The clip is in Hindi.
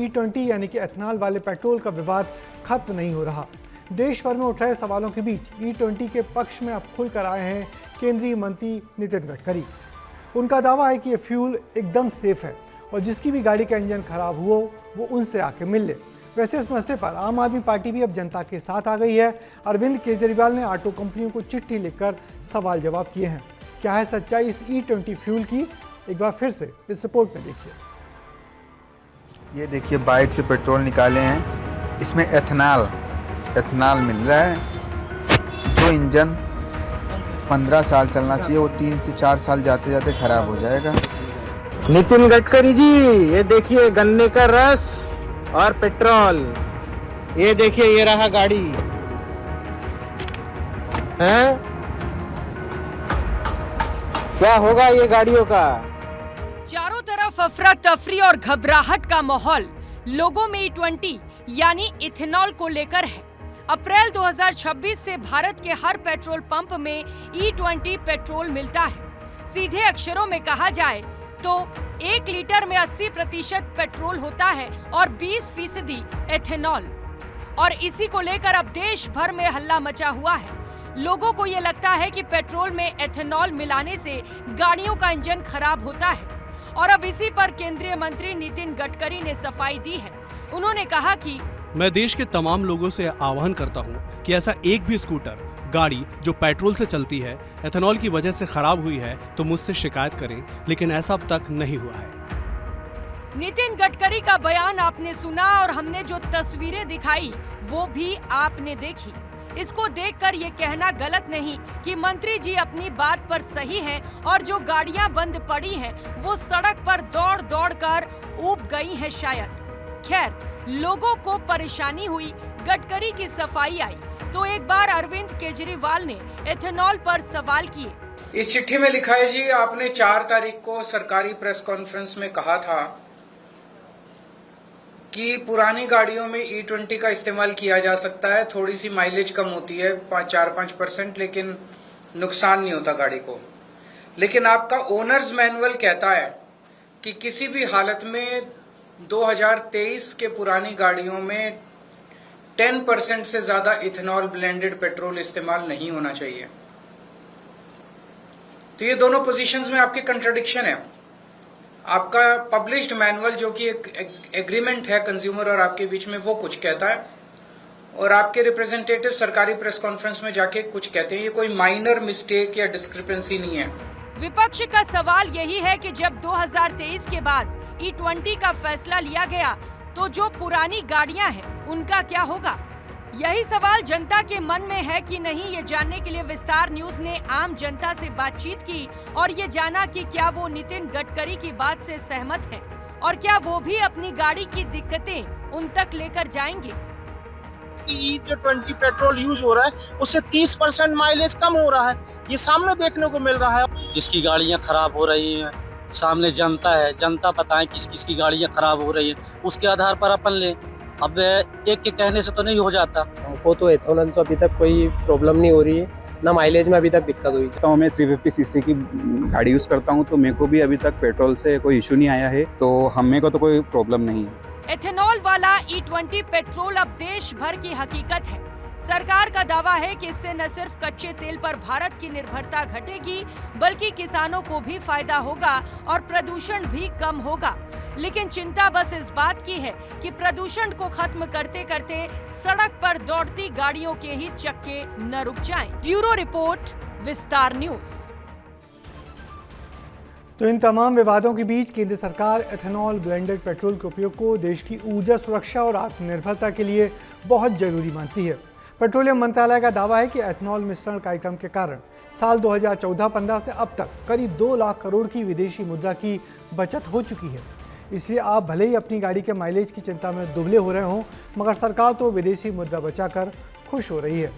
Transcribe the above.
E20 यानी कि एथनॉल वाले पेट्रोल का विवाद खत्म नहीं हो रहा। देश भर में उठ रहे सवालों के बीच E20 के पक्ष में अब खुलकर आए हैं केंद्रीय मंत्री नितिन गडकरी। उनका दावा है कि ये फ्यूल एकदम सेफ है और जिसकी भी गाड़ी का इंजन खराब हुआ वो उनसे आके मिल ले। वैसे इस मसले पर आम आदमी पार्टी भी अब जनता के साथ आ गई है। अरविंद केजरीवाल ने ऑटो कंपनियों को चिट्ठी लिखकर सवाल जवाब किए हैं। क्या है सच्चाई इस E20 फ्यूल की, एक बार फिर से इस रिपोर्ट में देखिए। ये देखिए बाइक से पेट्रोल निकाले हैं, इसमें एथनॉल मिल रहा है। जो इंजन 15 साल चलना चाहिए वो 3 से 4 साल जाते जाते खराब हो जाएगा। नितिन गडकरी जी, ये देखिए गन्ने का रस और पेट्रोल। ये देखिए, ये रहा गाड़ी है। क्या होगा ये गाड़ियों का? चारों तरफ अफरा तफरी और घबराहट का माहौल लोगों में E20 यानी इथेनॉल को लेकर है। अप्रैल 2026 से भारत के हर पेट्रोल पंप में E20 पेट्रोल मिलता है। सीधे अक्षरों में कहा जाए तो 1 लीटर में 80% पेट्रोल होता है और 20% एथेनॉल। और इसी को लेकर अब देश भर में हल्ला मचा हुआ है। लोगों को ये लगता है कि पेट्रोल में एथेनॉल मिलाने से गाड़ियों का इंजन खराब होता है। और अब इसी पर केंद्रीय मंत्री नितिन गडकरी ने सफाई दी है। उन्होंने कहा कि मैं देश के तमाम लोगों से आह्वान करता हूं कि ऐसा एक भी स्कूटर, गाड़ी जो पेट्रोल से चलती है, एथेनॉल की वजह से खराब हुई है तो मुझसे शिकायत करें, लेकिन ऐसा अब तक नहीं हुआ है। नितिन गडकरी का बयान आपने सुना और हमने जो तस्वीरें दिखाई वो भी आपने देखी। इसको देखकर ये कहना गलत नहीं कि मंत्री जी अपनी बात पर सही हैं और जो गाड़ियां बंद पड़ी हैं वो सड़क पर दौड़ दौड़ कर ऊब गई हैं शायद। खैर, लोगों को परेशानी हुई, गडकरी की सफाई आई तो एक बार अरविंद केजरीवाल ने एथेनॉल पर सवाल किए। इस चिट्ठी में लिखा है जी, आपने 4 तारीख को सरकारी प्रेस कॉन्फ्रेंस में कहा था कि पुरानी गाड़ियों में E20 का इस्तेमाल किया जा सकता है। थोड़ी सी माइलेज कम होती है 4-5%, लेकिन नुकसान नहीं होता गाड़ी को। लेकिन आपका ओनर्स मैनुअल कहता है कि किसी भी हालत में 2023 के पुरानी गाड़ियों में 10% से ज्यादा इथेनॉल ब्लेंडेड पेट्रोल इस्तेमाल नहीं होना चाहिए। तो ये दोनों पोजीशंस में आपकी कंट्राडिक्शन है। आपका पब्लिश्ड मैनुअल जो कि एक एग्रीमेंट है कंज्यूमर और आपके बीच में, वो कुछ कहता है और आपके रिप्रेजेंटेटिव सरकारी प्रेस कॉन्फ्रेंस में जाके कुछ कहते हैं। ये कोई माइनर मिस्टेक या डिस्क्रिपेंसी नहीं है। विपक्ष का सवाल यही है कि जब 2023 के बाद E20 का फैसला लिया गया तो जो पुरानी गाड़ियां हैं उनका क्या होगा? यही सवाल जनता के मन में है कि नहीं, ये जानने के लिए विस्तार न्यूज ने आम जनता से बातचीत की और ये जाना कि क्या वो नितिन गडकरी की बात से सहमत हैं और क्या वो भी अपनी गाड़ी की दिक्कतें उन तक लेकर जाएंगे। E20 पेट्रोल यूज हो रहा है, उससे 30% माइलेज कम हो रहा है। ये सामने देखने को मिल रहा है। जिसकी गाड़ियां खराब हो रही हैं, सामने जनता है, जनता बताएं किस किस की गाड़ियां खराब हो रही हैं, उसके आधार पर अपन लें। अब एक के कहने से तो नहीं हो जाता। हमको तो एथेनॉल तो अभी तक कोई प्रॉब्लम नहीं हो रही है, ना माइलेज में अभी तक दिक्कत हुई। तो मैं 350 सीसी की गाड़ी यूज़ करता हूँ तो मेरे को भी अभी तक पेट्रोल से कोई इशू नहीं आया है, तो हमें को तो कोई प्रॉब्लम नहीं है। एथेनॉल वाला E20 पेट्रोल अब देश भर की हकीकत है। सरकार का दावा है कि इससे न सिर्फ कच्चे तेल पर भारत की निर्भरता घटेगी बल्कि किसानों को भी फायदा होगा और प्रदूषण भी कम होगा। लेकिन चिंता बस इस बात की है कि प्रदूषण को खत्म करते करते सड़क पर दौड़ती गाड़ियों के ही चक्के न रुक जाएं। ब्यूरो रिपोर्ट, विस्तार न्यूज। तो इन तमाम विवादों के बीच केंद्र सरकार एथेनॉल ब्लेंडेड पेट्रोल के उपयोग को देश की ऊर्जा सुरक्षा और आत्मनिर्भरता के लिए बहुत जरूरी मानती है। पेट्रोलियम मंत्रालय का दावा है कि एथेनॉल मिश्रण कार्यक्रम के कारण साल 2014-15 से अब तक करीब 2 लाख करोड़ की विदेशी मुद्रा की बचत हो चुकी है। इसलिए आप भले ही अपनी गाड़ी के माइलेज की चिंता में दुबले हो रहे हों, मगर सरकार तो विदेशी मुद्रा बचाकर खुश हो रही है।